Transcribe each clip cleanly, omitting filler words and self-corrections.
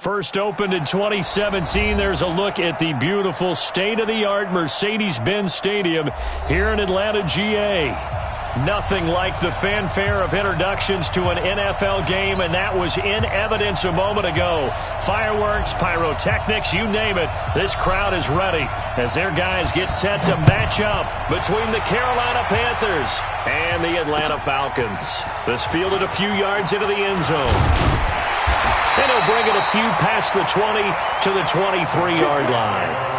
First opened in 2017, there's a look at the beautiful state-of-the-art Mercedes-Benz Stadium here in Atlanta, GA. Nothing like the fanfare of introductions to an NFL game, and that was in evidence a moment ago. Fireworks, pyrotechnics, you name it. This crowd is ready as their guys get set to match up between the Carolina Panthers and the Atlanta Falcons. This fielded a few yards into the end zone. And he'll bring it a few past the 20 to the 23-yard line.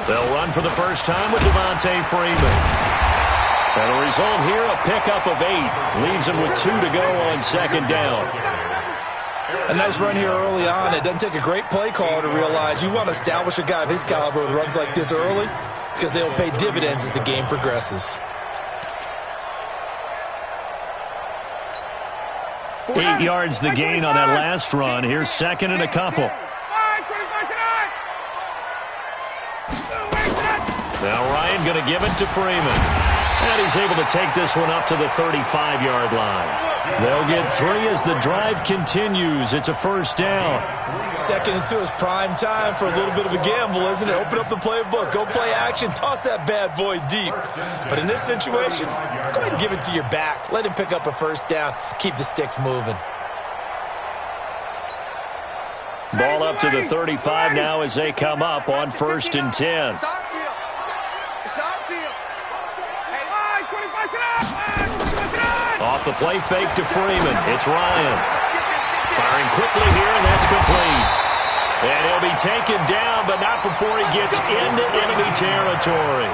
They'll run for the first time with Devontae Freeman. And the result here, a pickup of 8. Leaves him with 2 to go on second down. A nice run here early on. It doesn't take a great play caller to realize you want to establish a guy of his caliber with runs like this early because they'll pay dividends as the game progresses. 8 yards the gain on that last run. Here's second and a couple. Now Ryan going to give it to Freeman. And he's able to take this one up to the 35-yard line. They'll get 3 as the drive continues. It's a first down. Second and 2 is prime time for a little bit of a gamble, isn't it? Open up the playbook. Go play action. Toss that bad boy deep. But in this situation, go ahead and give it to your back. Let him pick up a first down. Keep the sticks moving. Ball up to the 35 now as they come up on first and 10. Off the play fake to Freeman. It's Ryan. Firing quickly here, and that's complete. And he'll be taken down, but not before he gets into enemy territory.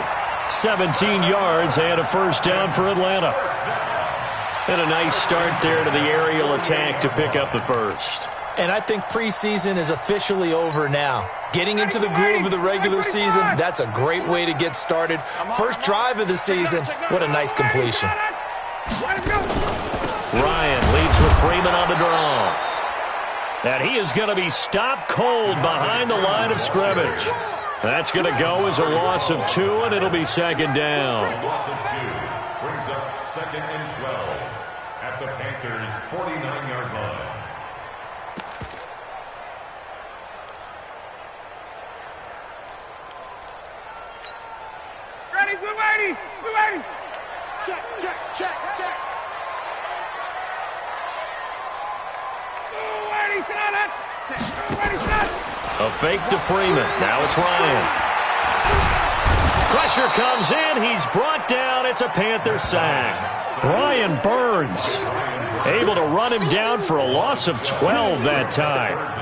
17 yards and a first down for Atlanta. And a nice start there to the aerial attack to pick up the first. And I think preseason is officially over now. Getting into the groove of the regular season, that's a great way to get started. First drive of the season, what a nice completion. Ryan leads with Freeman on the draw. And he is going to be stopped cold behind the line of scrimmage. That's going to go as a loss of 2, and it'll be second down. Loss of 2 brings up second and 12 at the Panthers' 49-yard line. Blue 80! Check. Blue 80, sit on it! Blue 80, sit on. A fake to Freeman. Now it's Ryan. Pressure comes in. He's brought down. It's a Panther sack. Brian Burns able to run him down for a loss of 12 that time.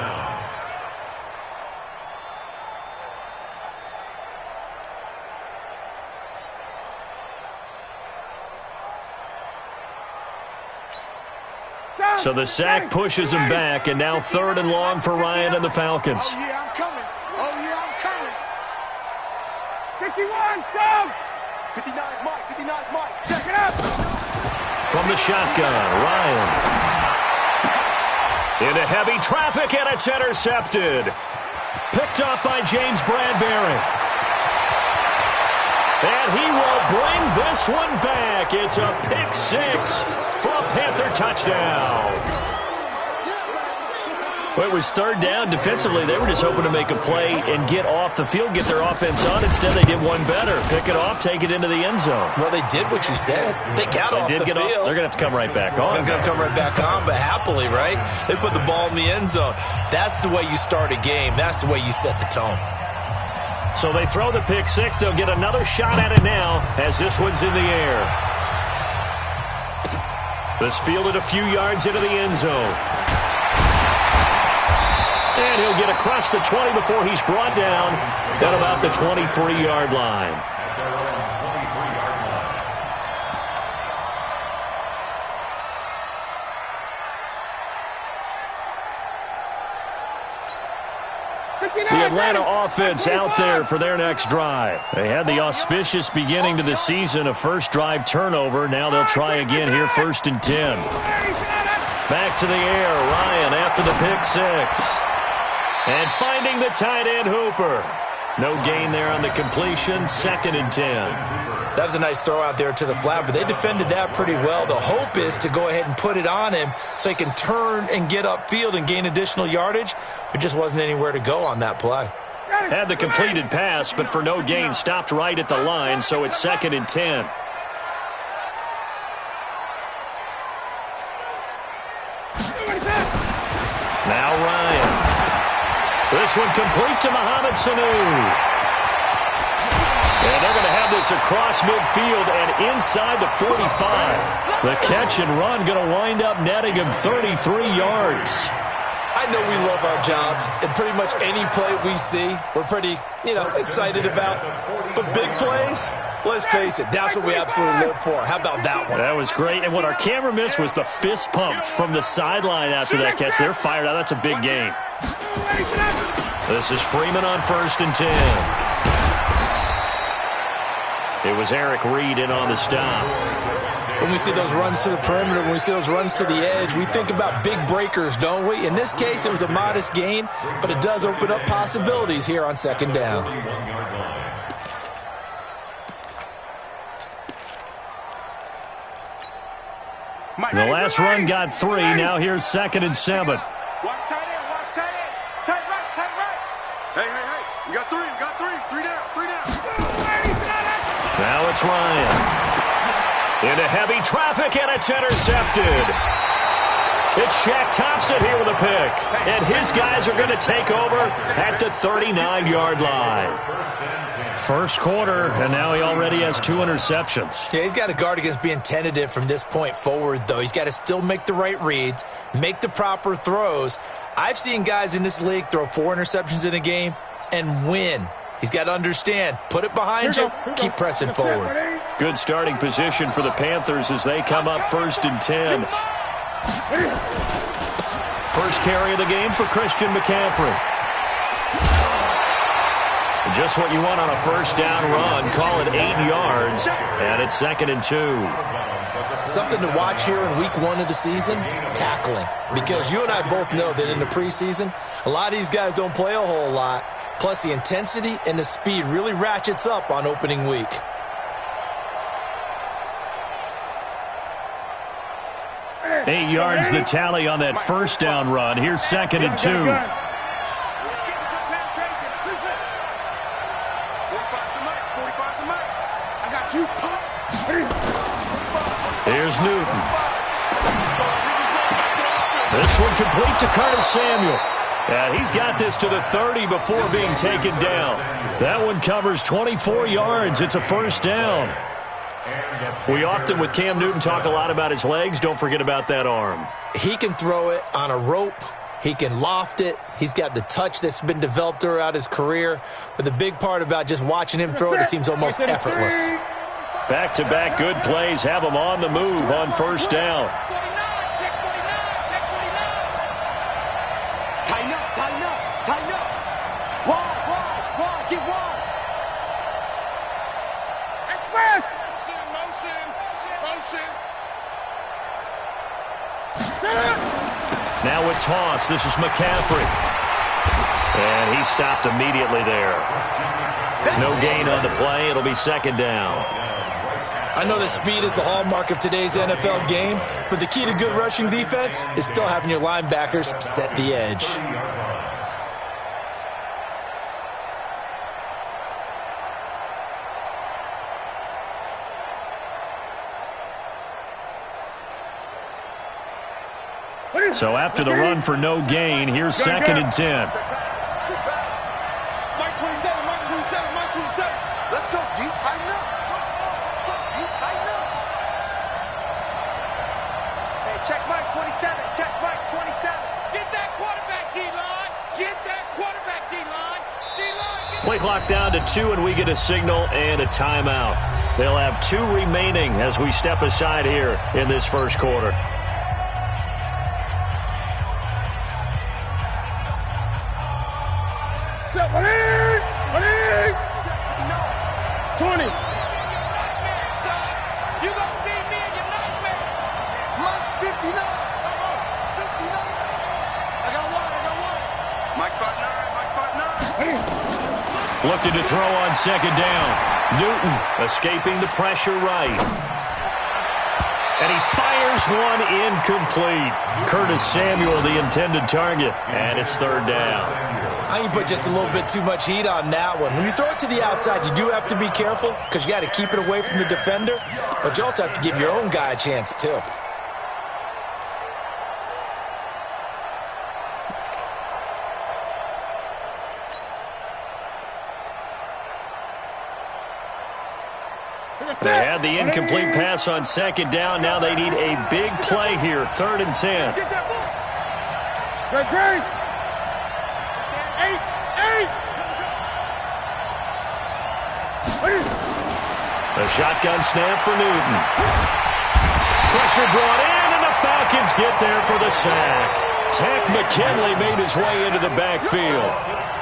So the sack pushes him back, and now third and long for Ryan and the Falcons. Oh, yeah, I'm coming. 51, Tom! 59, Mike. Check it out! From the shotgun, Ryan. Into heavy traffic, and it's intercepted. Picked up by James Bradbury. And he will bring this one back. It's a pick 6 for a Panther touchdown. Well, it was third down. Defensively, they were just hoping to make a play and get off the field, get their offense on. Instead, they did one better. Pick it off, take it into the end zone. Well, they did what you said. They got off the field. They're going to have to come right back on. They're going to come right back on, but happily, right? They put the ball in the end zone. That's the way you start a game. That's the way you set the tone. So they throw the pick 6. They'll get another shot at it now as this one's in the air. This fielded a few yards into the end zone. And he'll get across the 20 before he's brought down at about the 23-yard line. The Atlanta offense out there for their next drive. They had the auspicious beginning to the season, a first drive turnover. Now they'll try again here, 1st and 10. Back to the air, Ryan after the pick six. And finding the tight end Hooper. No gain there on the completion, 2nd and 10. That was a nice throw out there to the flat, but they defended that pretty well. The hope is to go ahead and put it on him so he can turn and get upfield and gain additional yardage. There just wasn't anywhere to go on that play. Had the completed pass, but for no gain, stopped right at the line, so it's 2nd and 10. Now Ryan. This one complete to Mohamed Sanu. And they're going to have this across midfield and inside the 45. The catch and run going to wind up netting him 33 yards. I know we love our jobs, and pretty much any play we see, we're pretty, excited about. But big plays, let's face it, that's what we absolutely live for. How about that one? That was great. And what our camera missed was the fist pump from the sideline after that catch. They're fired out. That's a big game. This is Freeman on 1st and 10. It was Eric Reed in on the stop. When we see those runs to the perimeter, when we see those runs to the edge, we think about big breakers, don't we? In this case, it was a modest gain, but it does open up possibilities here on 2nd down. The last run got 3. Now here's 2nd and 7. Watch tight end, watch tight end. Tight right, tight right. Hey. We got 3, 3 down. Now it's Ryan. Into heavy traffic, and it's intercepted. It's Shaq Thompson here with a pick. And his guys are going to take over at the 39-yard line. First quarter, and now he already has 2 interceptions. Yeah, he's got to guard against being tentative from this point forward, though. He's got to still make the right reads, make the proper throws. I've seen guys in this league throw 4 interceptions in a game and win. He's got to understand, put it behind you, keep pressing forward. Good starting position for the Panthers as they come up 1st and 10. First carry of the game for Christian McCaffrey. Just what you want on a first down run. Call it 8 yards, and it's 2nd and 2. Something to watch here in week 1 of the season, tackling. Because you and I both know that in the preseason, a lot of these guys don't play a whole lot. Plus, the intensity and the speed really ratchets up on opening week. Eight yards the tally on that first down run. Here's 2nd and 2. Here's Newton. This one complete to Curtis Samuel. And he's got this to the 30 before being taken down. That one covers 24 yards. It's a first down. We often, with Cam Newton, talk a lot about his legs. Don't forget about that arm. He can throw it on a rope. He can loft it. He's got the touch that's been developed throughout his career. But the big part about just watching him throw it, it seems almost effortless. Back-to-back good plays have him on the move on first down. Tighten up. Wide, get wide. Express. Motion. Now with toss, this is McCaffrey. And he stopped immediately there. No gain on the play. It'll be 2nd down. I know that speed is the hallmark of today's NFL game, but the key to good rushing defense is still having your linebackers set the edge. So after the run for no gain, here's 2nd and 10. Mike 27. Let's go. You tighten up. Hey, check Mike 27. Get that quarterback, D-line. Play clock down to 2, and we get a signal and a timeout. They'll have 2 remaining as we step aside here in this first quarter. 20. You gonna see me in your nightmare. Mike's 59. 59. I got one. Mike's got 9. Looking to throw on second down. Newton escaping the pressure right. And he fires one incomplete. Curtis Samuel, the intended target. And it's third down. I think you put just a little bit too much heat on that one. When you throw it to the outside, you do have to be careful because you got to keep it away from the defender. But you also have to give your own guy a chance, too. They had the incomplete pass on second down. Now they need a big play here. 3rd and 10. Great. 8. A shotgun snap for Newton. Pressure brought in, and the Falcons get there for the sack. Tech McKinley made his way into the backfield.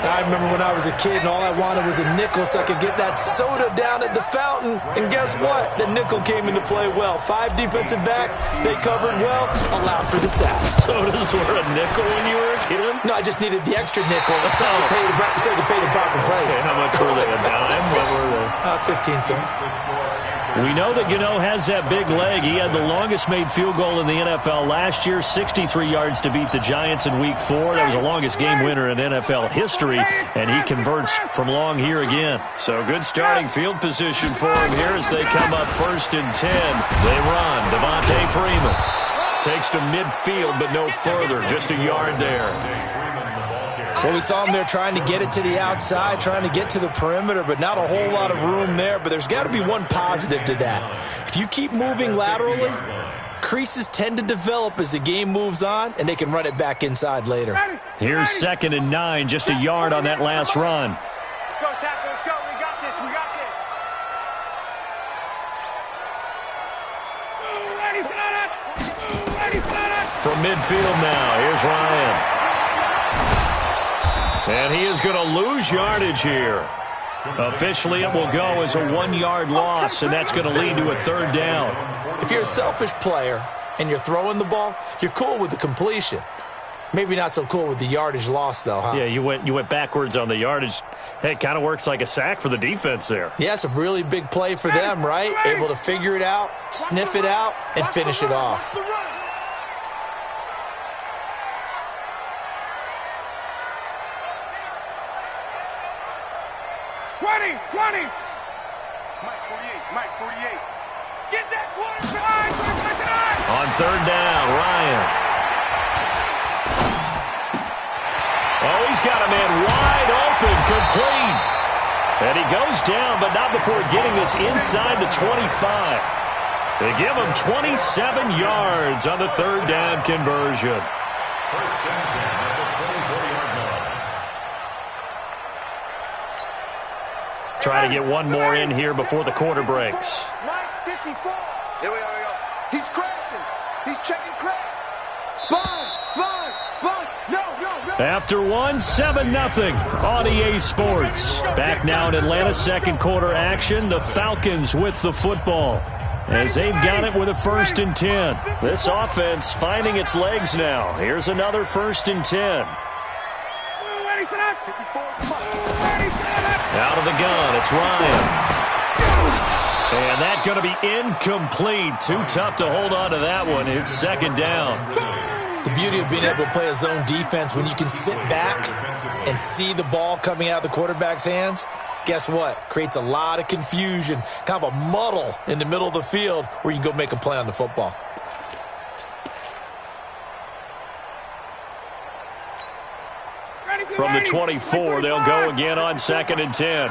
I remember when I was a kid and all I wanted was a nickel so I could get that soda down at the fountain. And guess what? The nickel came into play well. 5 defensive backs, they covered well, allowed for the sacks. Sodas were a nickel when you were a kid? No, I just needed the extra nickel so I could pay the proper price. Okay, how much were they? A dime? What were they? 15 cents. We know that Gano has that big leg. He had the longest made field goal in the NFL last year, 63 yards to beat the Giants in Week 4. That was the longest game winner in NFL history, and he converts from long here again. So good starting field position for him here as they come up 1st and 10. They run. Devontae Freeman takes to midfield, but no further. Just a yard there. Well, we saw him there trying to get it to the outside, trying to get to the perimeter, but not a whole lot of room there. But there's got to be one positive to that. If you keep moving laterally, creases tend to develop as the game moves on, and they can run it back inside later. Here's 2nd and 9, just a yard on that last run. Let's go, Tackle. Let's go. We got this. From midfield now, here's Ryan. And he is going to lose yardage here. Officially, it will go as a 1-yard loss, and that's going to lead to a 3rd down. If you're a selfish player and you're throwing the ball, you're cool with the completion. Maybe not so cool with the yardage loss, though, huh? Yeah, you went backwards on the yardage. Hey, it kind of works like a sack for the defense there. Yeah, it's a really big play for them, right? Able to figure it out, sniff it out, and finish it off. 20. Mike 48. Get that quarterback. On 3rd down, Ryan. Oh, he's got a man wide open, complete. And he goes down, but not before getting this inside the 25. They give him 27 yards on the 3rd down conversion. 1st and 10 at the 24-yard line. Try to get one more in here before the quarter breaks. Mike 54. Here we go. He's crashing. He's checking crash. Sponge. No. After 7-0 on EA Sports. Back now in Atlanta, 2nd quarter action. The Falcons with the football as they've got it with a 1st and 10. This offense finding its legs now. Here's another 1st and 10. Out of the gun, it's Ryan. And that's going to be incomplete. Too tough to hold on to that one. It's 2nd down. The beauty of being able to play a zone defense when you can sit back and see the ball coming out of the quarterback's hands, guess what? Creates a lot of confusion, kind of a muddle in the middle of the field where you can go make a play on the football. From the 24, they'll go again on 2nd and 10.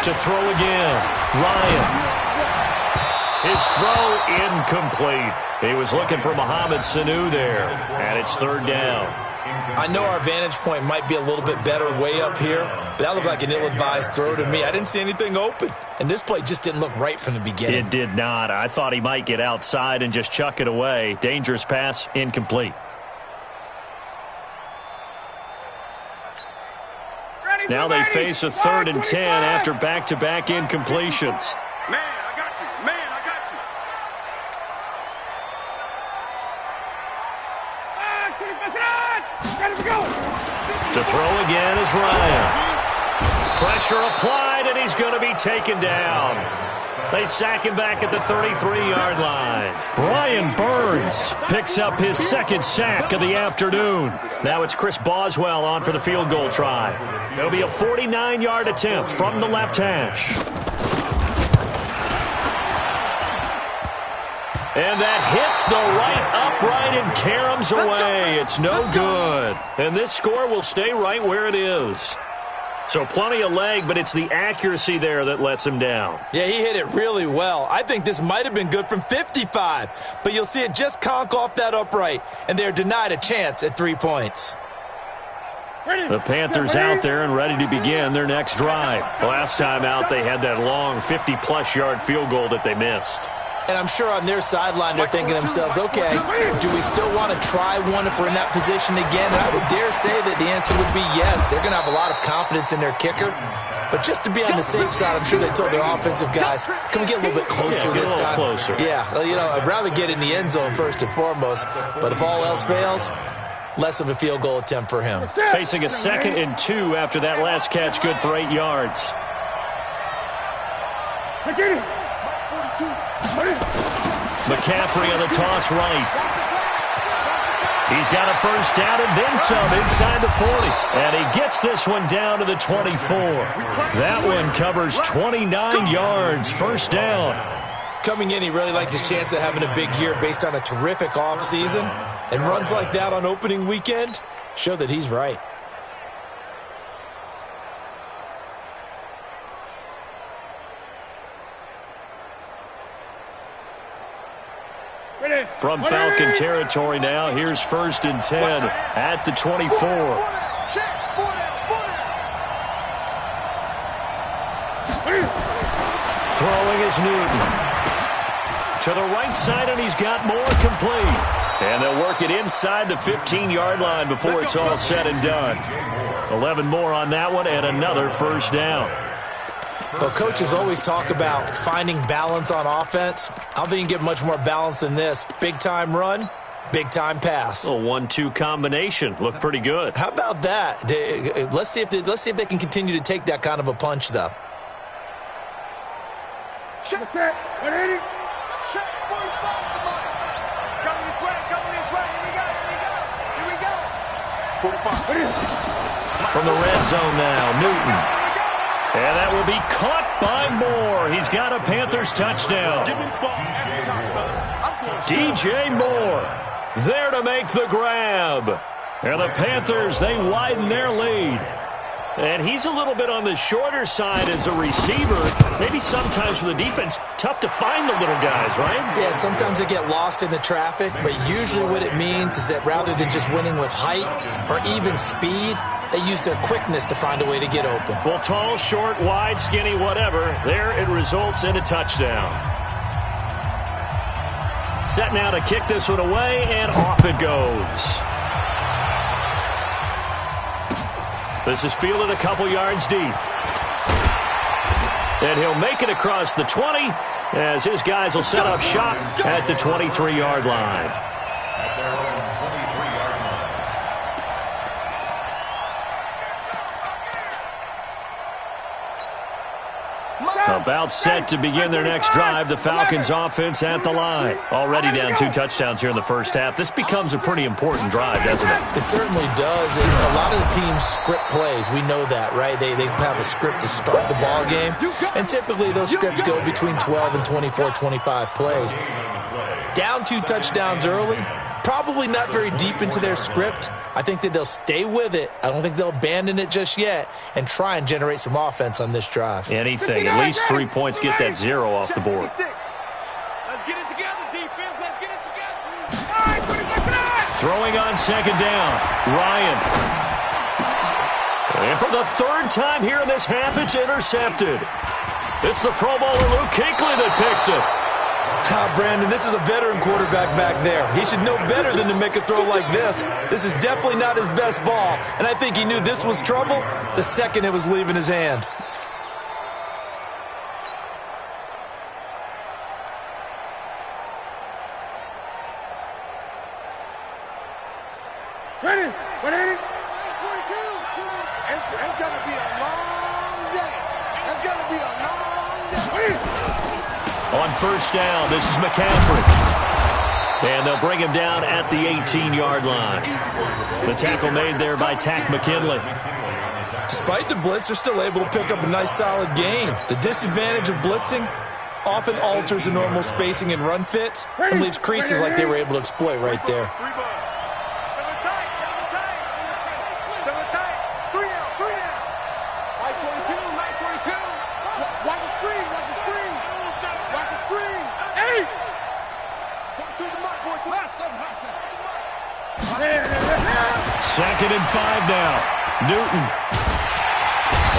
To throw again, Ryan. His throw incomplete. He was looking for Mohamed Sanu there, and it's 3rd down. I know our vantage point might be a little bit better way up here, but that looked like an ill-advised throw to me. I didn't see anything open, and this play just didn't look right from the beginning. It did not. I thought he might get outside and just chuck it away. Dangerous pass, incomplete. Now they face a 3rd and 10 after back-to-back incompletions. Man, I got you. Man, I got you. To throw again is Ryan. Pressure applied, and he's going to be taken down. They sack him back at the 33-yard line. Brian Burns picks up his 2nd sack of the afternoon. Now it's Chris Boswell on for the field goal try. It'll be a 49-yard attempt from the left hash. And that hits the right upright and caroms away. It's no good. And this score will stay right where it is. So plenty of leg, but it's the accuracy there that lets him down. Yeah, he hit it really well. I think this might have been good from 55, but you'll see it just conk off that upright, and they're denied a chance at 3 points. The Panthers out there and ready to begin their next drive. Last time out, they had that long 50-plus yard field goal that they missed. And I'm sure on their sideline they're thinking to themselves, okay, do we still want to try one if we're in that position again? And I would dare say that the answer would be yes. They're going to have a lot of confidence in their kicker. But just to be on the safe side, I'm sure they told their offensive guys, can we get a little bit closer this time? Closer. Yeah, well, you know, I'd rather get in the end zone first and foremost. But if all else fails, less of a field goal attempt for him. Facing a 2nd and 2 after that last catch, good for 8 yards. I get it. McCaffrey on the toss right. He's got a 1st down and then some inside the 40. And he gets this one down to the 24. That one covers 29 yards, 1st down. Coming in, he really liked his chance of having a big year based on a terrific offseason. And runs like that on opening weekend show that he's right. From Falcon territory now, here's 1st and 10 at the 24. Throwing is Newton. To the right side, and he's got more complete. And they'll work it inside the 15-yard line before it's all said and done. 11 more on that one, and another 1st down. Well, coaches always talk about finding balance on offense. I don't think you can get much more balance than this. Big-time run, big-time pass. A 1-2 combination. Looked pretty good. How about that? Let's see if they can continue to take that kind of a punch, though. Check that. 180. Check 45. Coming this way. Coming this way. Here we go. 45. From the red zone now, Newton. And that will be caught by Moore. He's got a Panthers touchdown. Give me the ball every time, brother. DJ Moore there to make the grab. And the Panthers, they widen their lead. And he's a little bit on the shorter side as a receiver. Maybe sometimes for the defense, tough to find the little guys, right? Yeah, sometimes they get lost in the traffic, but usually what it means is that rather than just winning with height or even speed, they use their quickness to find a way to get open. Well, tall, short, wide, skinny, whatever, there it results in a touchdown. Set now to kick this one away, and off it goes. This is fielded a couple yards deep. And he'll make it across the 20 as his guys will set up shop at the 23-yard line. About set to begin their next drive. The Falcons offense at the line. Already down 2 touchdowns here in the first half. This becomes a pretty important drive, doesn't it? It certainly does. And a lot of the teams script plays. We know that, right? They have a script to start the ball game. And typically those scripts go between 12 and 24, 25 plays. Down 2 touchdowns early. Probably not very deep into their script. I think that they'll stay with it. I don't think they'll abandon it just yet and try and generate some offense on this drive. Anything. At least 3 points. Get that 0 off the board. Let's get it together, defense. Let's get it together. All right, throwing on 2nd down. Ryan. And for the 3rd time here in this half, it's intercepted. It's the Pro Bowler Luke Kuechly that picks it. Brandon, this is a veteran quarterback back there. He should know better than to make a throw like this. This is definitely not his best ball, and I think he knew this was trouble the second it was leaving his hand. Ready? Ready? 42. It's going to be a long day. It's going to be a long day. On first down, this is McCaffrey. And they'll bring him down at the 18-yard line. The tackle made there by Tack McKinley. Despite the blitz, they're still able to pick up a nice solid gain. The disadvantage of blitzing often alters the normal spacing and run fits and leaves creases like they were able to exploit right there. Second and 5 now. Newton.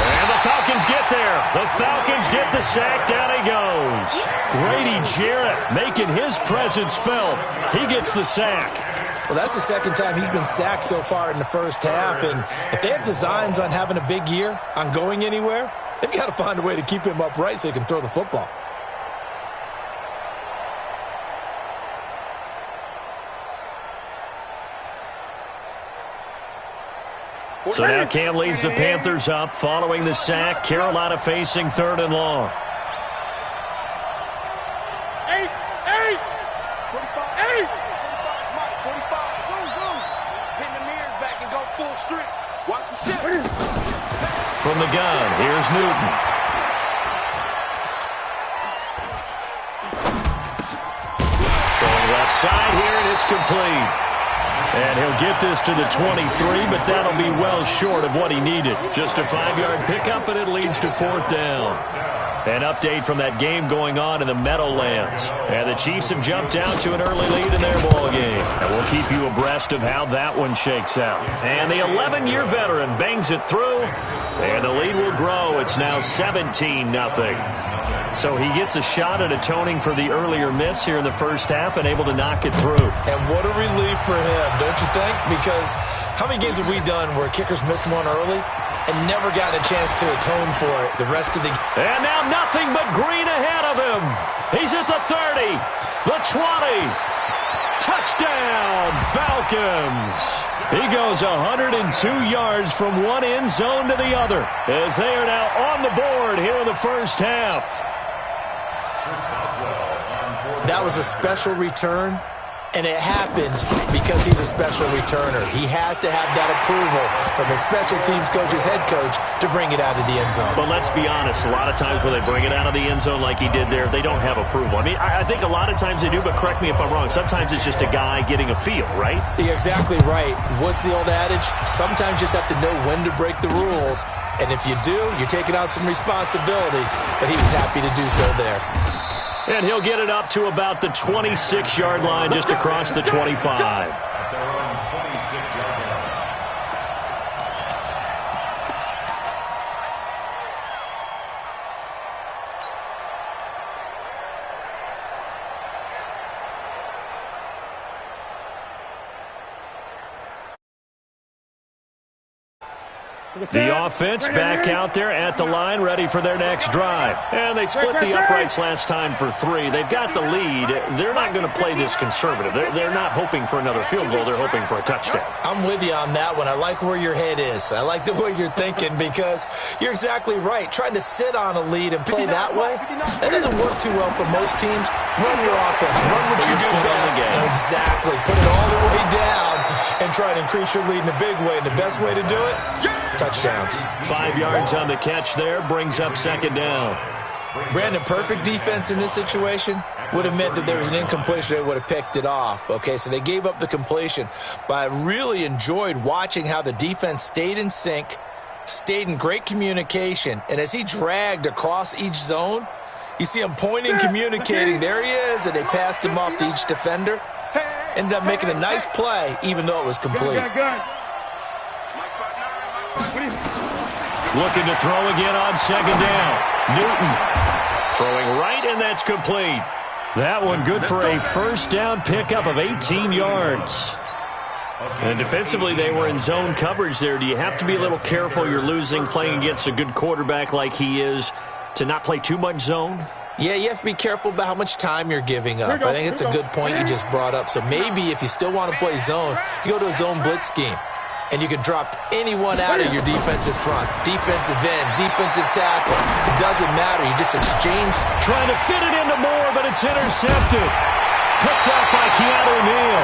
And the Falcons get there. The Falcons get the sack. Down he goes. Grady Jarrett making his presence felt. He gets the sack. Well, that's the second time he's been sacked so far in the first half. And if they have designs on having a big year, on going anywhere, they've got to find a way to keep him upright so he can throw the football. So now Cam leads the Panthers up following the sack. Carolina facing 3rd and long. 8, 45, 45, go. Pin the mirrors back and go full street. Watch the shift. From the gun, here's Newton. Throwing left side here, and it's complete. And he'll get this to the 23, but that'll be well short of what he needed. Just a 5-yard pickup, and it leads to 4th down. An update from that game going on in the Meadowlands. And the Chiefs have jumped out to an early lead in their ball game. And we'll keep you abreast of how that one shakes out. And the 11-year veteran bangs it through, and the lead will grow. It's now 17-0. So he gets a shot at atoning for the earlier miss here in the first half and able to knock it through. And what a relief for him, don't you think? Because how many games have we done where kickers missed one early and never gotten a chance to atone for it the rest of the game? And now nothing but green ahead of him. He's at the 30, the 20. Touchdown, Falcons. He goes 102 yards from one end zone to the other as they are now on the board here in the first half. That was a special return, and it happened because he's a special returner. He has to have that approval from his special teams coach's head coach to bring it out of the end zone. But let's be honest, a lot of times when they bring it out of the end zone like he did there, they don't have approval. I mean, I think a lot of times they do, but correct me if I'm wrong. Sometimes it's just a guy getting a feel, right? You're exactly right. What's the old adage? Sometimes you just have to know when to break the rules, and if you do, you're taking on some responsibility. But he was happy to do so there. And he'll get it up to about the 26-yard line, just across the 25. The offense back out there at the line, ready for their next drive. And they split the uprights last time for 3. They've got the lead. They're not going to play this conservative. They're not hoping for another field goal. They're hoping for a touchdown. I'm with you on that one. I like where your head is. I like the way you're thinking because you're exactly right. Trying to sit on a lead and play that way, that doesn't work too well for most teams. Run your offense. Run what you do best. Exactly. Put it all the way down and try and increase your lead in a big way. And the best way to do it? Touchdowns. 5 yards on the catch there, brings up 2nd down. Brandon, perfect defense in this situation would have meant that there was an incompletion. They would have picked it off. Okay, so they gave up the completion. But I really enjoyed watching how the defense stayed in sync, stayed in great communication, and as he dragged across each zone, you see him pointing, communicating. There he is, and they passed him off to each defender. Ended up making a nice play, even though it was complete. Looking to throw again on 2nd down. Newton throwing right, and that's complete. That one good for a first down pickup of 18 yards. And defensively, they were in zone coverage there. Do you have to be a little careful? You're losing playing against a good quarterback like he is to not play too much zone? Yeah, you have to be careful about how much time you're giving up. I think it's a good point you just brought up. So maybe if you still want to play zone, you go to a zone blitz scheme. And you can drop anyone out of your defensive front. Defensive end, defensive tackle. It doesn't matter. You just exchange. Trying to fit it into Moore, but it's intercepted. Picked off by Keanu Neal.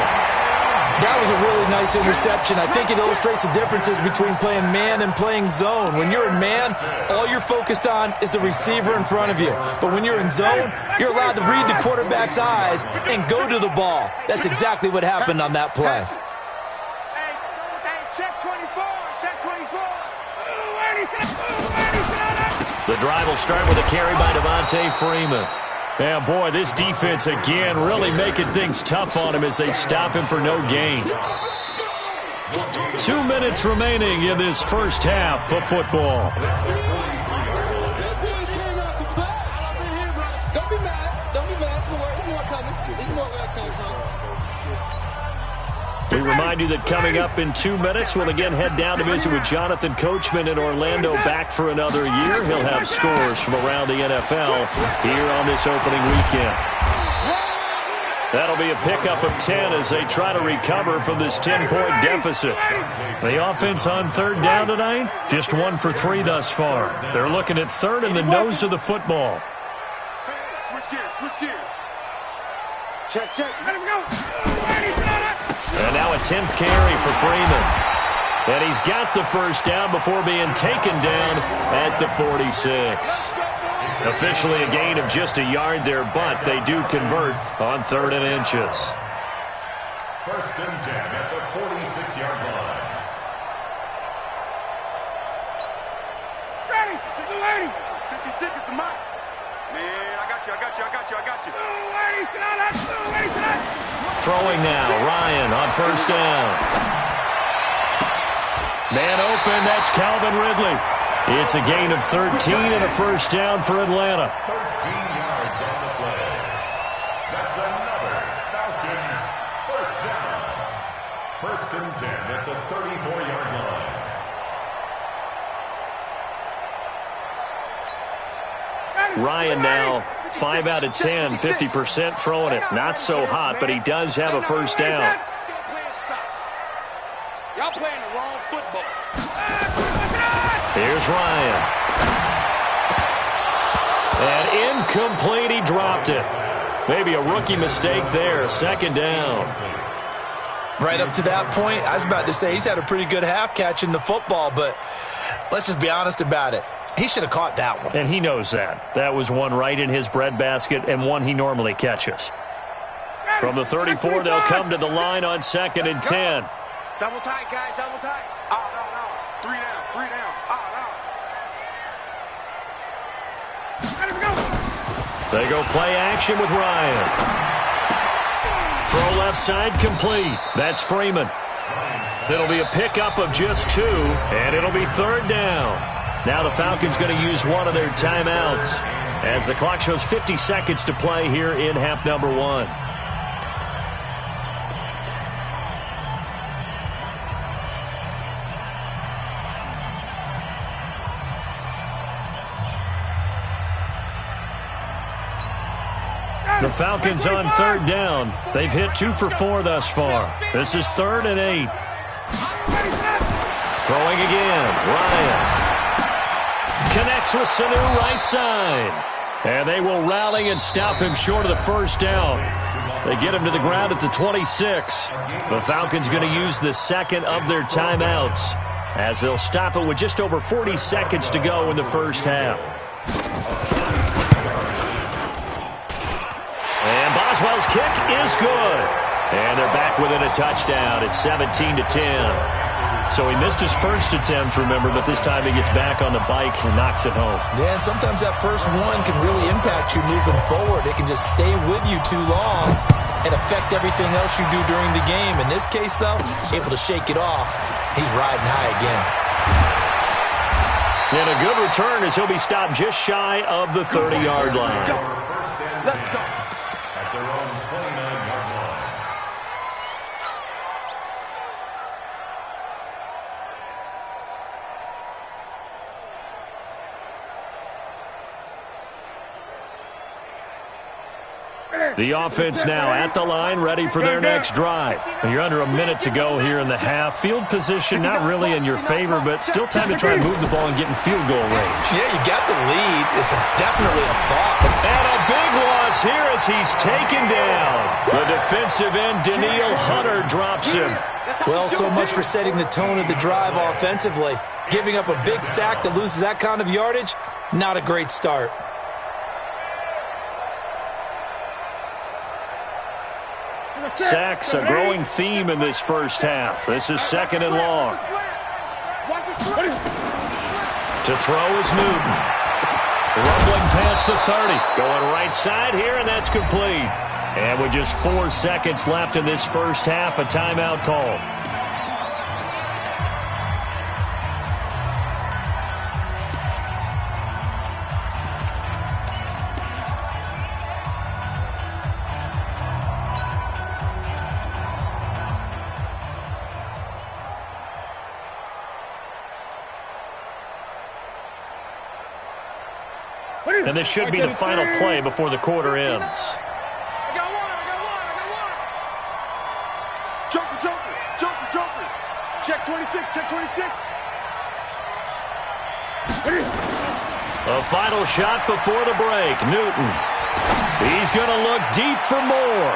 That was a really nice interception. I think it illustrates the differences between playing man and playing zone. When you're in man, all you're focused on is the receiver in front of you. But when you're in zone, you're allowed to read the quarterback's eyes and go to the ball. That's exactly what happened on that play. The drive will start with a carry by Devontae Freeman. Yeah, boy, this defense again really making things tough on him as they stop him for no gain. 2 minutes remaining in this first half of football. We remind you that coming up in 2 minutes, we'll again head down to visit with Jonathan Coachman in Orlando, back for another year. He'll have scores from around the NFL here on this opening weekend. That'll be a pickup of 10 as they try to recover from this 10-point deficit. The offense on third down tonight, just 1 for 3 thus far. They're looking at third in the nose of the football. Switch gears. Check. Let him go. And now a 10th carry for Freeman. And he's got the first down before being taken down at the 46. Officially a gain of just a yard there, but they do convert on 3rd and inches. 1st and 10 at the 46-yard line. Ready. 56 is the mark. Man, I got you. Throwing now, Ryan on first down. Man open, that's Calvin Ridley. It's a gain of 13 and a first down for Atlanta. 13 yards on the play. That's another Falcons first down. 1st and 10 at the 34-yard line. Ryan now 5 out of 10, 50% throwing it. Not so hot, but he does have a first down. Y'all playing the wrong football. Here's Ryan. And incomplete, he dropped it. Maybe a rookie mistake there, 2nd down. Right up to that point, I was about to say he's had a pretty good half catching the football, but let's just be honest about it. He should have caught that one. And he knows that. That was one right in his breadbasket and one he normally catches. From the 34, they'll come to the line on 2nd and 10. Double tight, guys, double tight. Oh, no. 3 down. Oh, no. They go play action with Ryan. Throw left side complete. That's Freeman. It'll be a pickup of just 2, and it'll be 3rd down. Now the Falcons going to use one of their timeouts as the clock shows 50 seconds to play here in half number 1. The Falcons on 3rd down. They've hit 2 for 4 thus far. This is 3rd and 8. Throwing again. Ryan. Connects with Sanu right side. And they will rally and stop him short of the first down. They get him to the ground at the 26. The Falcons going to use the 2nd of their timeouts as they'll stop it with just over 40 seconds to go in the first half. And Boswell's kick is good. And they're back within a touchdown. It's 17-10. So he missed his first attempt, remember, but this time he gets back on the bike and knocks it home. Yeah, and sometimes that first one can really impact you moving forward. It can just stay with you too long and affect everything else you do during the game. In this case, though, able to shake it off. He's riding high again. And a good return as he'll be stopped just shy of the 30-yard line. Let's go. The offense now at the line, ready for their next drive. You're under a minute to go here in the half. Field position not really in your favor, but still time to try and move the ball and get in field goal range. Yeah, you got the lead. It's definitely a thought. And a big loss here as he's taken down. The defensive end, Daniil Hunter, drops him. Well, so much for setting the tone of the drive offensively. Giving up a big sack that loses that kind of yardage, not a great start. Sacks, a growing theme in this first half. This is second and long. To throw is Newton. Rumbling past the 30. Going right side here, and that's complete. And with just 4 seconds left in this first half, a timeout call. And this should be the final play before the quarter ends. I got one. Jumper. Check 26. A final shot before the break. Newton. He's going to look deep for more.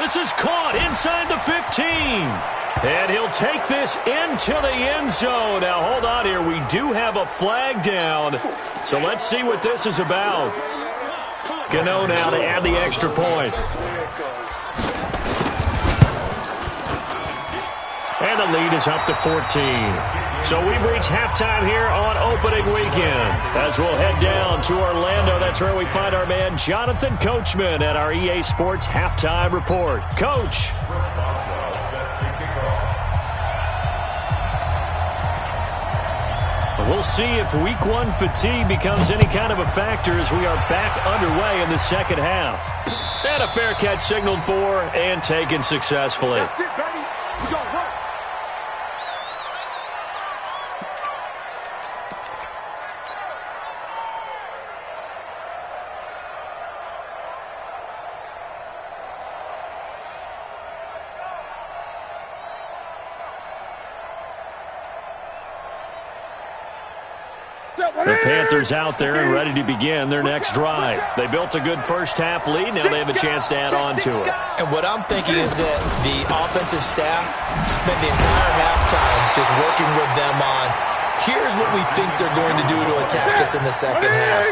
This is caught inside the 15. And he'll take this into the end zone. Now, hold on here. We do have a flag down. So let's see what this is about. Gano now to add the extra point. And the lead is up to 14. So we've reached halftime here on opening weekend. As we'll head down to Orlando, that's where we find our man Jonathan Coachman at our EA Sports Halftime Report. Coach. We'll see if week one fatigue becomes any kind of a factor as we are back underway in the second half. And a fair catch signaled for and taken successfully. That's it, baby. We got work. The Panthers out there and ready to begin their next drive. They built a good first half lead. Now they have a chance to add on to it. And what I'm thinking is that the offensive staff spent the entire halftime just working with them on, here's what we think they're going to do to attack us in the second half.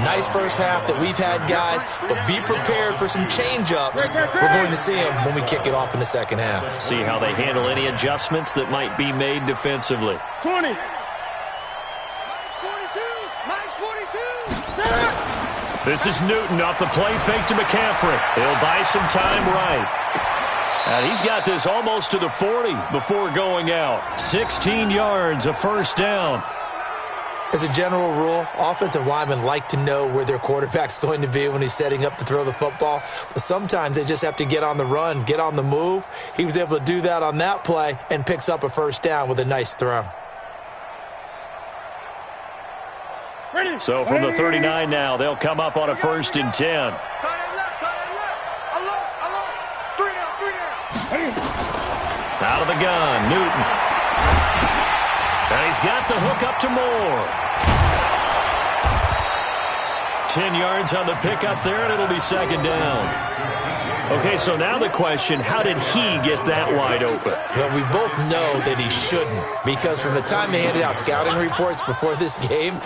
Nice first half that we've had, guys, but be prepared for some change-ups. We're going to see them when we kick it off in the second half. See how they handle any adjustments that might be made defensively. 20. This is Newton off the play fake to McCaffrey. He'll buy some time right. And he's got this almost to the 40 before going out. 16 yards, a first down. As a general rule, offensive linemen like to know where their quarterback's going to be when he's setting up to throw the football. But sometimes they just have to get on the run, get on the move. He was able to do that on that play and picks up a first down with a nice throw. So from the 39 now, they'll come up on a 1st and 10. Alone. 3 down. Out of the gun, Newton. And he's got the hook up to Moore. 10 yards on the pickup there, and it'll be second down. Okay, so now the question, how did he get that wide open? Well, we both know that he shouldn't, because from the time they handed out scouting reports before this game,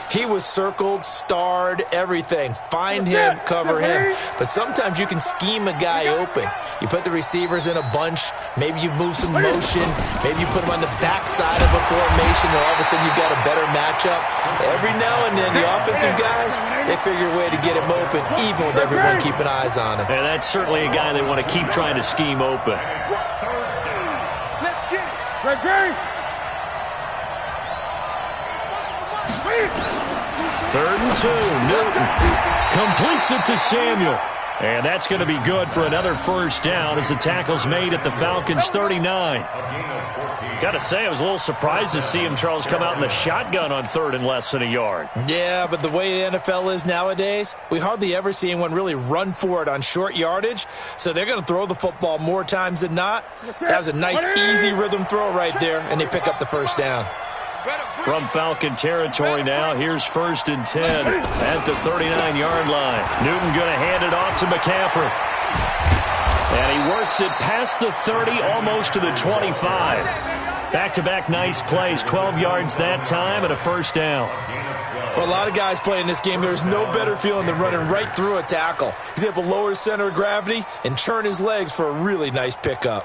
he was circled, starred, everything. Find him, cover him. But sometimes you can scheme a guy open. You put the receivers in a bunch. Maybe you move some motion. Maybe you put them on the backside of a formation, and all of a sudden you've got a better matchup. Every now and then, the offensive guys, they figure a way to get him open, even with everyone keeping eyes on him. And that's certainly a guy they want to keep trying to scheme open. Let's get it. Great. 3rd and 2. Newton completes it to Samuel. And that's going to be good for another first down as the tackle's made at the Falcons' 39. Got to say, I was a little surprised to see him, Charles, come out in the shotgun on 3rd and less than a yard. Yeah, but the way the NFL is nowadays, we hardly ever see anyone really run for it on short yardage. So they're going to throw the football more times than not. That was a nice, easy rhythm throw right there, and they pick up the first down. From Falcon territory now, here's 1st and 10 at the 39-yard line. Newton going to hand it off to McCaffrey. And he works it past the 30, almost to the 25. Back-to-back nice plays, 12 yards that time and a first down. For a lot of guys playing this game, there's no better feeling than running right through a tackle. He's able to lower his center of gravity and churn his legs for a really nice pickup.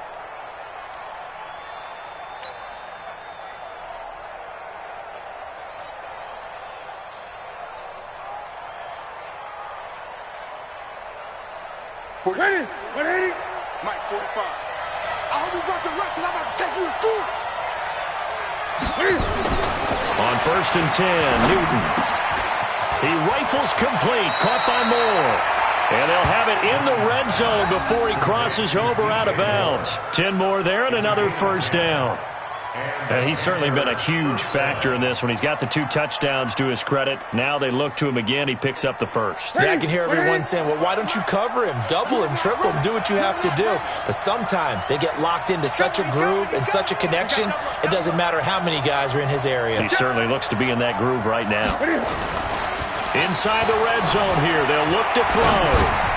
Ready? 180? Mike, 45. I hope you brought your reps because I'm about to take you to school. On 1st and 10, Newton. He rifles complete, caught by Moore. And they'll have it in the red zone before he crosses over out of bounds. 10 more there and another first down. And he's certainly been a huge factor in this when he's got the 2 touchdowns to his credit. Now they look to him again. He picks up the first. Yeah, I can hear everyone saying, well, why don't you cover him? Double him, triple him, do what you have to do. But sometimes they get locked into such a groove and such a connection, it doesn't matter how many guys are in his area. He certainly looks to be in that groove right now. Inside the red zone here, they'll look to throw.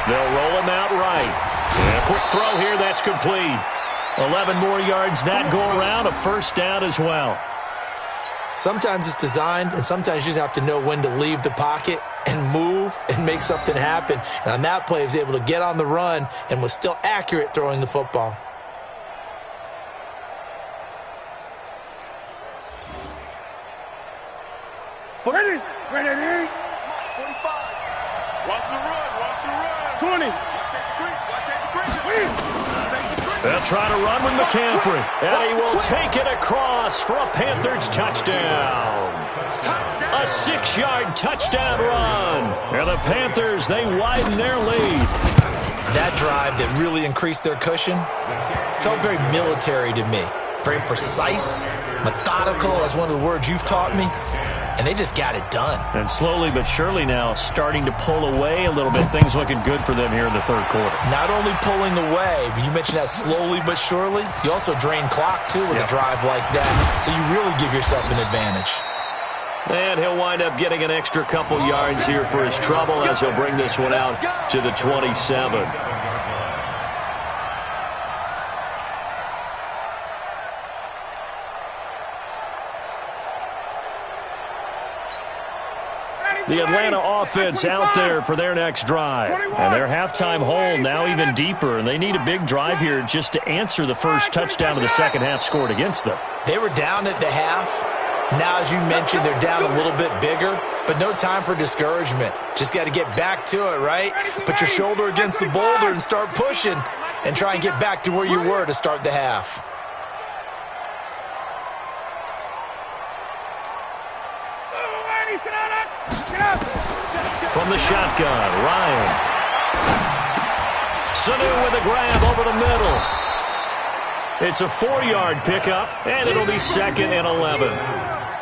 They'll roll him out right. And a quick throw here, that's complete. 11 more yards that go around, a first down as well. Sometimes it's designed, and sometimes you just have to know when to leave the pocket and move and make something happen. And on that play, he was able to get on the run and was still accurate throwing the football. Ready? 45. Watch the run. 20. Watch the creek. They'll try to run with McCaffrey, and he will take it across for a Panthers touchdown. A 6-yard touchdown run. And the Panthers, they widen their lead. That drive that really increased their cushion felt very military to me. Very precise, methodical, that's one of the words you've taught me. And they just got it done. And slowly but surely now starting to pull away a little bit. Things looking good for them here in the 3rd quarter. Not only pulling away, but you mentioned that slowly but surely. You also drain clock, too, with a drive like that. So you really give yourself an advantage. And he'll wind up getting an extra couple yards here for his trouble as he'll bring this one out to the 27. The Atlanta offense out there for their next drive. And their halftime hole now even deeper, and they need a big drive here just to answer the first touchdown of the second half scored against them. They were down at the half. Now, as you mentioned, they're down a little bit bigger, but no time for discouragement. Just got to get back to it, right? Put your shoulder against the boulder and start pushing and try and get back to where you were to start the half. From the shotgun, Ryan. Sanu with a grab over the middle. It's a 4-yard pickup, and it'll be 2nd and 11.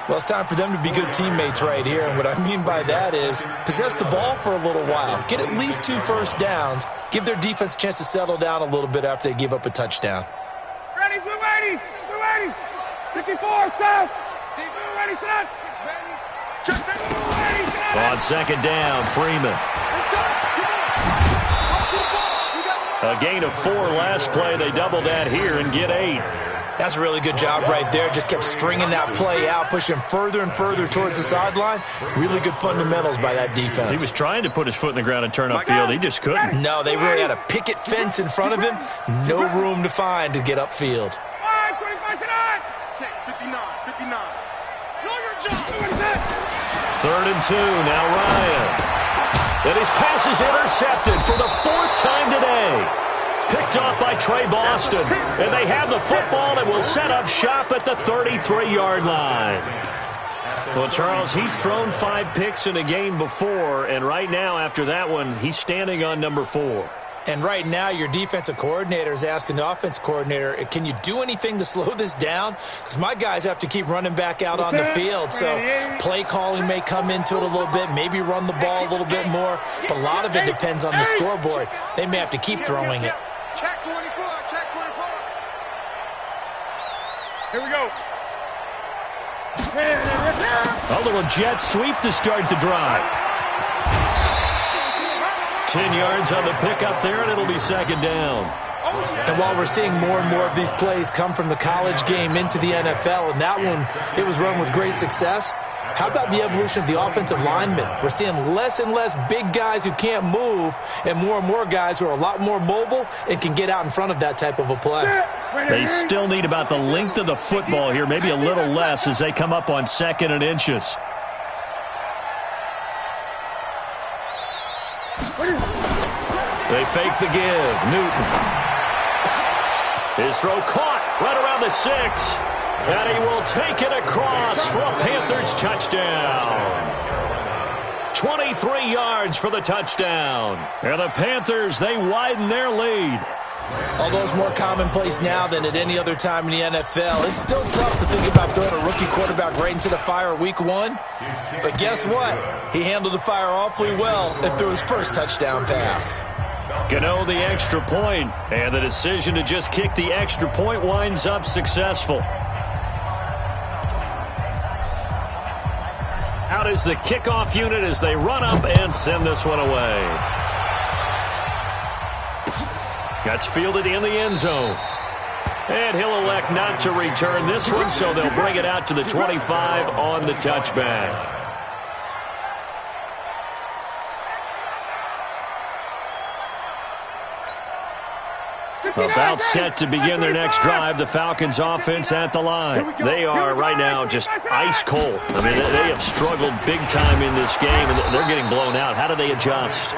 Well, it's time for them to be good teammates right here, and what I mean by that is possess the ball for a little while. Get at least 2 first downs. Give their defense a chance to settle down a little bit after they give up a touchdown. Ready, blue 80, blue 80. 54, stop. Blue 80, sit up. On 2nd down, Freeman. A gain of 4 last play. They double that here and get 8. That's a really good job right there. Just kept stringing that play out, pushing him further and further towards the sideline. Really good fundamentals by that defense. He was trying to put his foot in the ground and turn upfield. He just couldn't. No, they really had a picket fence in front of him. No room to find to get upfield. 3rd and 2, now Ryan. And his pass is intercepted for the 4th time today. Picked off by Trey Boston. And they have the football and will set up shop at the 33-yard line. Well, Charles, he's thrown 5 picks in a game before, and right now, after that one, he's standing on number 4. And right now, your defensive coordinator is asking the offensive coordinator, can you do anything to slow this down? Because my guys have to keep running back out on the field. So play calling may come into it a little bit, maybe run the ball a little bit more. But a lot of it depends on the scoreboard. They may have to keep throwing it. Check 24, check 24. Here we go. A little jet sweep to start the drive. 10 yards on the pickup there, and it'll be second down. And while we're seeing more and more of these plays come from the college game into the NFL, and that one, it was run with great success, how about the evolution of the offensive linemen? We're seeing less and less big guys who can't move and more guys who are a lot more mobile and can get out in front of that type of a play. They still need about the length of the football here, maybe a little less as they come up on 2nd and inches. They fake the give. Newton. His throw caught right around the 6. And he will take it across for a Panthers touchdown. 23 yards for the touchdown. And the Panthers, they widen their lead. Although it's more commonplace now than at any other time in the NFL, it's still tough to think about throwing a rookie quarterback right into the fire week 1. But guess what? He handled the fire awfully well and threw his first touchdown pass. Gano the extra point, and the decision to just kick the extra point winds up successful. Out is the kickoff unit as they run up and send this one away. That's fielded in the end zone. And he'll elect not to return this one, so they'll bring it out to the 25 on the touchback. About set to begin their next drive, the Falcons offense at the line. They are right now just ice cold. I mean, they have struggled big time in this game, and they're getting blown out. How do they adjust?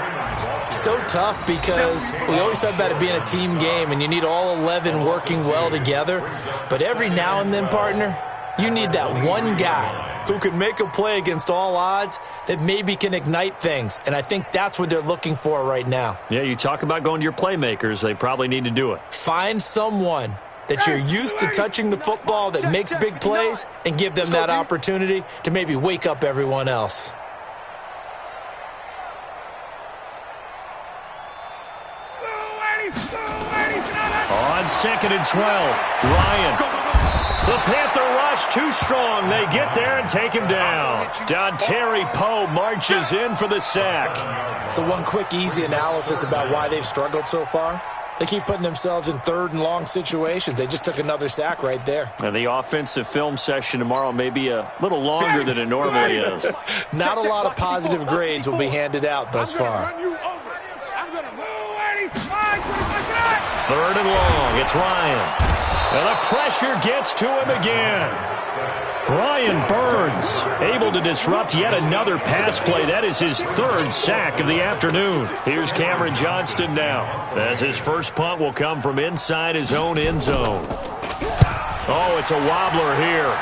So tough because we always talk about it being a team game, and you need all 11 working well together. But every now and then, partner, you need that one guy who can make a play against all odds that maybe can ignite things. And I think that's what they're looking for right now. Yeah, you talk about going to your playmakers. They probably need to do it. Find someone that you're used to touching the football that makes big plays and give them that opportunity to maybe wake up everyone else. On 2nd and 12, Ryan. The Panther rush too strong. They get there and take him down. Dontari Poe marches in for the sack. So one quick, easy analysis about why they've struggled so far. They keep putting themselves in 3rd and long situations. They just took another sack right there. And the offensive film session tomorrow may be a little longer than it normally is. Not a lot of positive grades will be handed out thus far. 3rd and long. It's Ryan. And the pressure gets to him again. Brian Burns able to disrupt yet another pass play. That is his 3rd sack of the afternoon. Here's Cameron Johnston now, as his first punt will come from inside his own end zone. Oh, it's a wobbler here.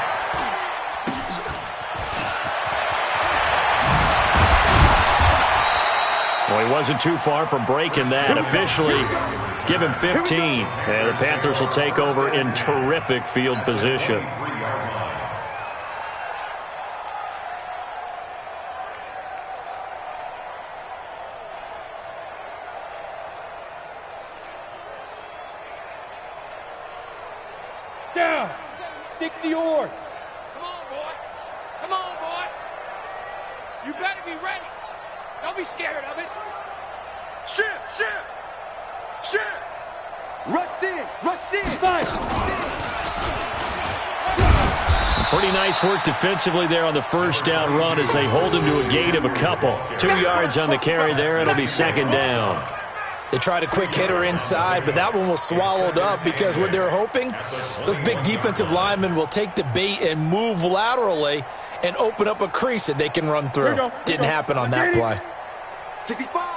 Well, he wasn't too far from breaking that. Officially, give him 15. And the Panthers will take over in terrific field position. Down. 60 yards. Come on, boy. Come on, boy. You better be ready. Don't be scared of it. Shift. Rush in. Five. Pretty nice work defensively there on the first down run as they hold him to a gain of a couple. 2 yards on the carry there. It'll be second down. They tried a quick hitter inside, but that one was swallowed up because what they're hoping, those big defensive linemen will take the bait and move laterally and open up a crease that they can run through. Didn't happen on that play. 65.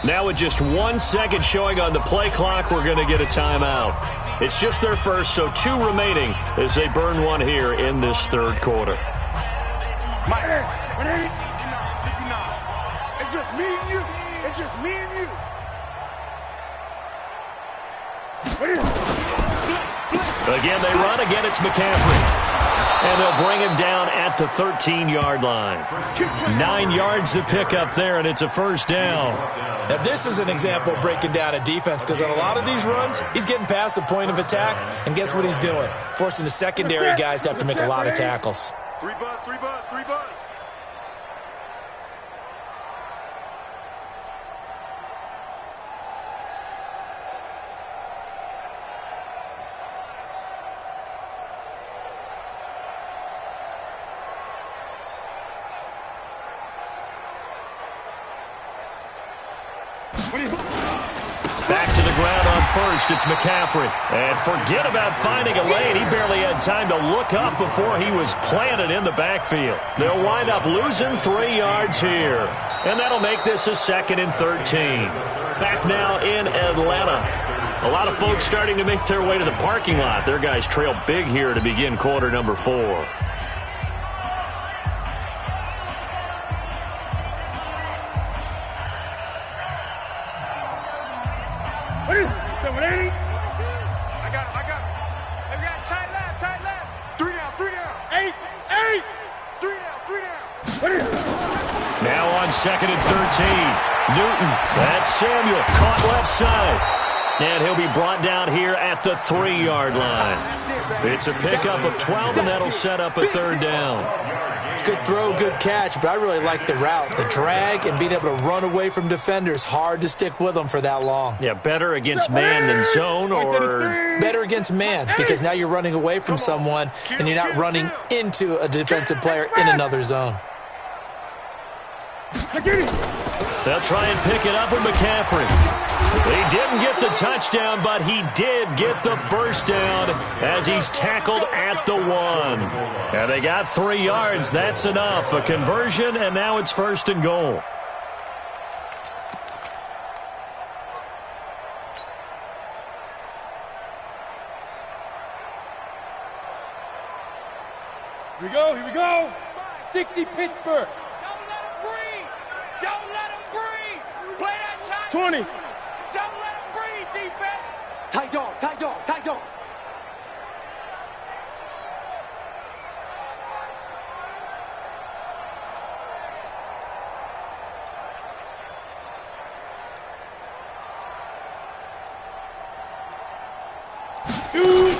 Now with just 1 second showing on the play clock, we're going to get a timeout. It's just their first, so 2 remaining as they burn one here in this third quarter. It's just me and you. It's just me and you. Again, they run. Again, it's McCaffrey. And they'll bring him down at the 13-yard line. 9 yards to pick up there, and it's a first down. Now, this is an example of breaking down a defense because on a lot of these runs, he's getting past the point of attack, and guess what he's doing? Forcing the secondary guys to have to make a lot of tackles. 3 buzz, 3 buzz, 3 buzz. Back to the ground on first. It's McCaffrey. And forget about finding a lane. He barely had time to look up before he was planted in the backfield. They'll wind up losing 3 yards here. And that'll make this a 2nd and 13. Back now in Atlanta. A lot of folks starting to make their way to the parking lot. Their guys trail big here to begin quarter number 4. I got him. They got tight left. 3 down. 8. 3 down. Now on 2nd and 13. Newton. That's Samuel. Caught left side. And he'll be brought down here at the 3-yard line. It's a pickup of 12, and that'll set up a 3rd down. Good throw, good catch, but I really like the route. The drag and being able to run away from defenders, hard to stick with them for that long. Yeah, better against man than zone, or better against man, because now you're running away from someone and you're not running into a defensive player in another zone. They'll try and pick it up with McCaffrey. He didn't get the touchdown, but he did get the first down as he's tackled at the 1. And they got 3 yards. That's enough. A conversion, and now it's 1st and goal. Here we go. 60 Pittsburgh. Don't let him breathe. Play that time. 20. Don't let him breathe, defense. Tight dog. Shoot.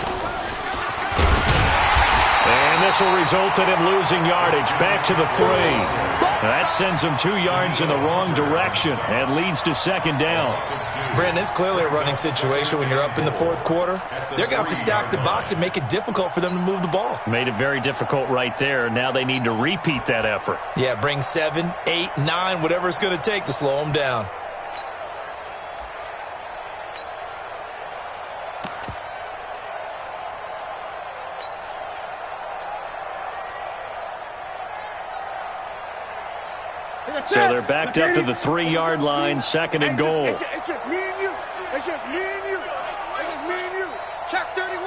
And this will result in him losing yardage. Back to the 3. That sends him 2 yards in the wrong direction and leads to 2nd down. Brandon, it's clearly a running situation when you're up in the 4th quarter. They're going to have to stack the box and make it difficult for them to move the ball. Made it very difficult right there. Now they need to repeat that effort. Yeah, bring 7, 8, 9, whatever it's going to take to slow them down. So they're backed up to the 3-yard line, 2nd and goal. It's just me and you. It's just me and you. It's just me and you. Check 31.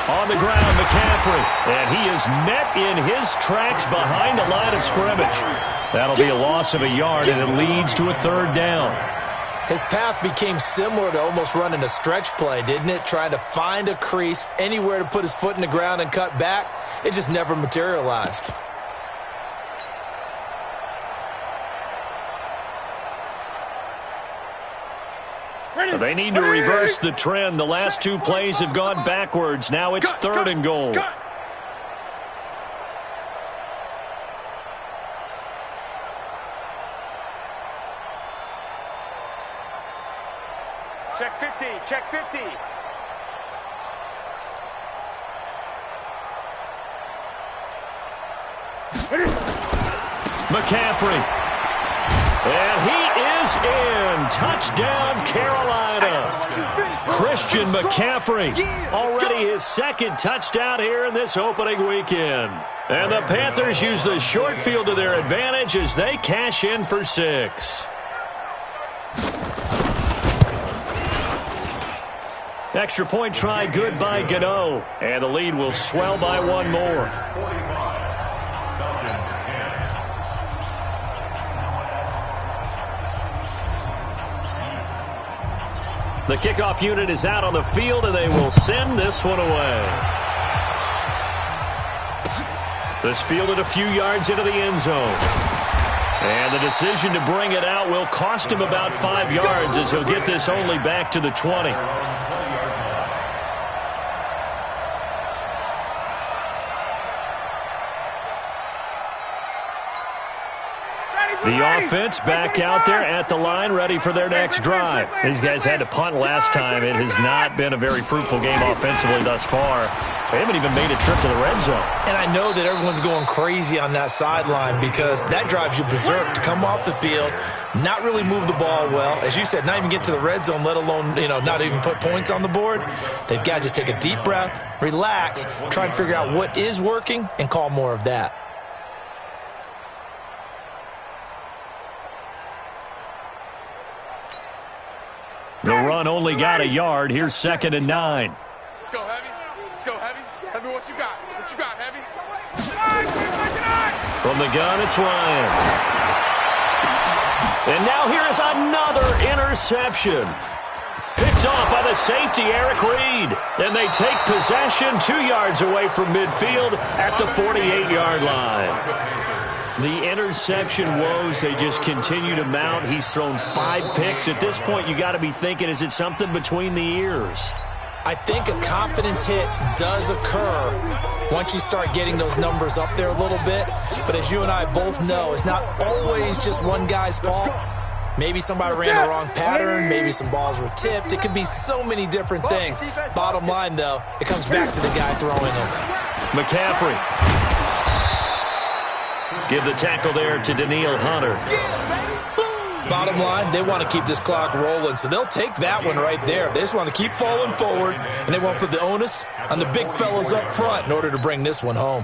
On the ground, McCaffrey. And he is met in his tracks behind the line of scrimmage. That'll be a loss of a yard, and it leads to a 3rd down. His path became similar to almost running a stretch play, didn't it? Trying to find a crease, anywhere to put his foot in the ground and cut back. It just never materialized. They need to reverse the trend. The last 2 plays have gone backwards. Now it's 3rd and goal. Check 50. Check 50. McCaffrey. And he is in. Touchdown, Carolina. Christian McCaffrey. Already his second touchdown here in this opening weekend. And the Panthers use the short field to their advantage as they cash in for 6. Extra point try good by Gano. And the lead will swell by 1 more. The kickoff unit is out on the field, and they will send this one away. This fielded a few yards into the end zone. And the decision to bring it out will cost him about 5 yards as he'll get this only back to the 20. The offense back out there at the line, ready for their next drive. These guys had to punt last time. It has not been a very fruitful game offensively thus far. They haven't even made a trip to the red zone. And I know that everyone's going crazy on that sideline because that drives you berserk to come off the field, not really move the ball well. As you said, not even get to the red zone, let alone, not even put points on the board. They've got to just take a deep breath, relax, try and figure out what is working, and call more of that. The run only got a yard. Here's 2nd and 9. Let's go, Heavy. Let's go, Heavy. Heavy, what you got? What you got, Heavy? From the gun, it's Ryan. And now here is another interception. Picked off by the safety, Eric Reed. And they take possession 2 yards away from midfield at the 48-yard line. The interception woes, they just continue to mount. He's thrown 5 picks. At this point, you got to be thinking, is it something between the ears? I think a confidence hit does occur once you start getting those numbers up there a little bit. But as you and I both know, it's not always just one guy's fault. Maybe somebody ran the wrong pattern. Maybe some balls were tipped. It could be so many different things. Bottom line, though, it comes back to the guy throwing it. McCaffrey. Give the tackle there to Daniil Hunter. Bottom line, they want to keep this clock rolling, so they'll take that one right there. They just want to keep falling forward, and they won't put the onus on the big fellas up front in order to bring this one home.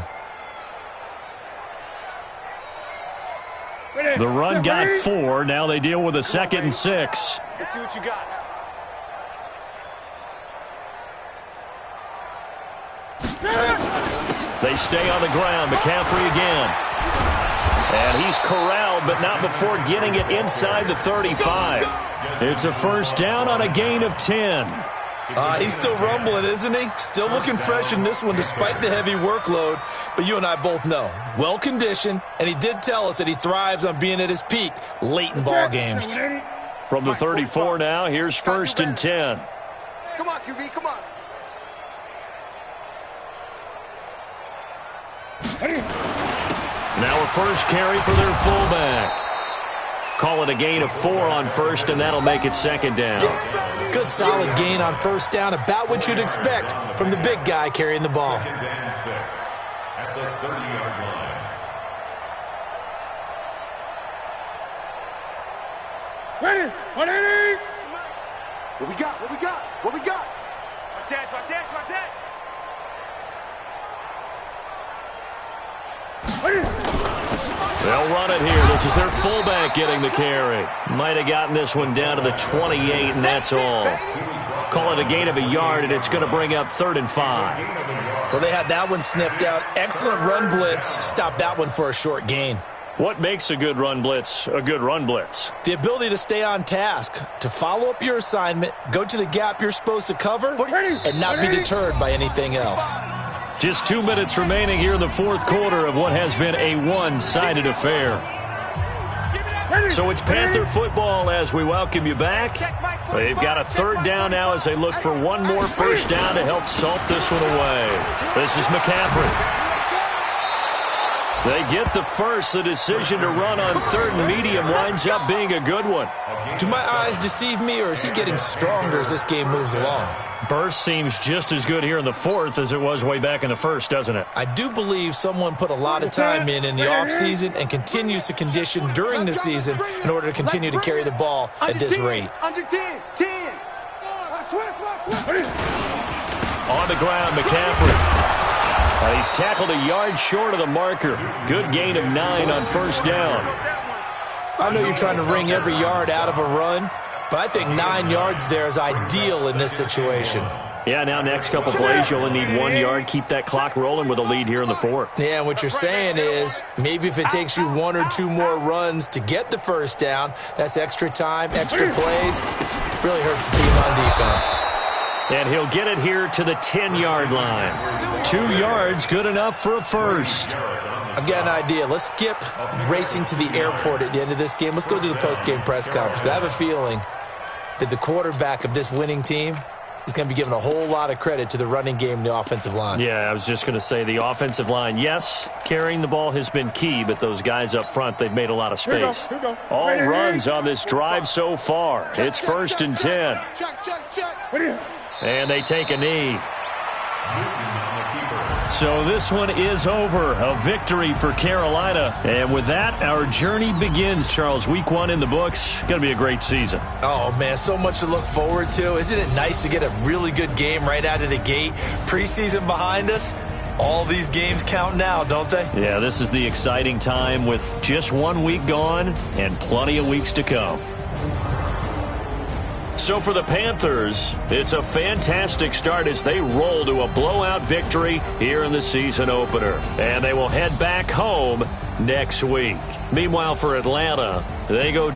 The run got 4. Now they deal with a 2nd and 6. Let's see what you got. They stay on the ground. McCaffrey again. And he's corralled, but not before getting it inside the 35. It's a first down on a gain of 10. He's still rumbling, isn't he? Still looking fresh in this one despite the heavy workload. But you and I both know, well-conditioned, and he did tell us that he thrives on being at his peak late in ball games. From the 34 now, here's 1st and 10. Come on, QB, come on. Now a first carry for their fullback. Call it a gain of 4 on 1st, and that'll make it 2nd down. Good solid gain on 1st down, about what you'd expect from the big guy carrying the ball. At the 30-yard line. Ready? What we got? What we got? What we got? Watch that, watch that, watch that. They'll run it here. This is their fullback getting the carry. Might have gotten this one down to the 28, and that's all. Call it a gain of a yard, and it's going to bring up 3rd and 5. Well, they had that one sniffed out. Excellent run blitz. Stop that one for a short gain. What makes a good run blitz a good run blitz? The ability to stay on task, to follow up your assignment, go to the gap you're supposed to cover, and not be deterred by anything else. Just 2 minutes remaining here in the 4th quarter of what has been a one-sided affair. So it's Panther football as we welcome you back. They've got a 3rd down now as they look for one more first down to help salt this one away. This is McCaffrey. They get the first. The decision to run on 3rd and medium winds up being a good one. Do my eyes deceive me, or is he getting stronger as this game moves along? Burst seems just as good here in the 4th as it was way back in the 1st, doesn't it? I do believe someone put a lot of time in the offseason and continues to condition during the season in order to continue to carry the ball at this rate. Under 10, 10. On the ground, McCaffrey. He's tackled a yard short of the marker. Good gain of 9 on first down. I know you're trying to wring every yard out of a run, but I think 9 yards there is ideal in this situation. Yeah, now next couple plays, you only need 1 yard. Keep that clock rolling with a lead here in the 4th. Yeah, and what you're saying is maybe if it takes you 1 or 2 more runs to get the first down, that's extra time, extra plays. Really hurts the team on defense. And he'll get it here to the 10-yard line. 2 yards, good enough for a first. I've got an idea. Let's skip racing to the airport at the end of this game. Let's go to the post-game press conference. I have a feeling that the quarterback of this winning team is going to be giving a whole lot of credit to the running game and the offensive line. Yeah, I was just going to say the offensive line, yes, carrying the ball has been key, but those guys up front, they've made a lot of space. Here we go. All runs on this drive so far. It's 1st and 10. And they take a knee. So this one is over. A victory for Carolina. And with that, our journey begins, Charles. Week 1 in the books. Going to be a great season. Oh, man, so much to look forward to. Isn't it nice to get a really good game right out of the gate? Preseason behind us. All these games count now, don't they? Yeah, this is the exciting time with just 1 week gone and plenty of weeks to come. So for the Panthers, it's a fantastic start as they roll to a blowout victory here in the season opener. And they will head back home next week. Meanwhile, for Atlanta, they go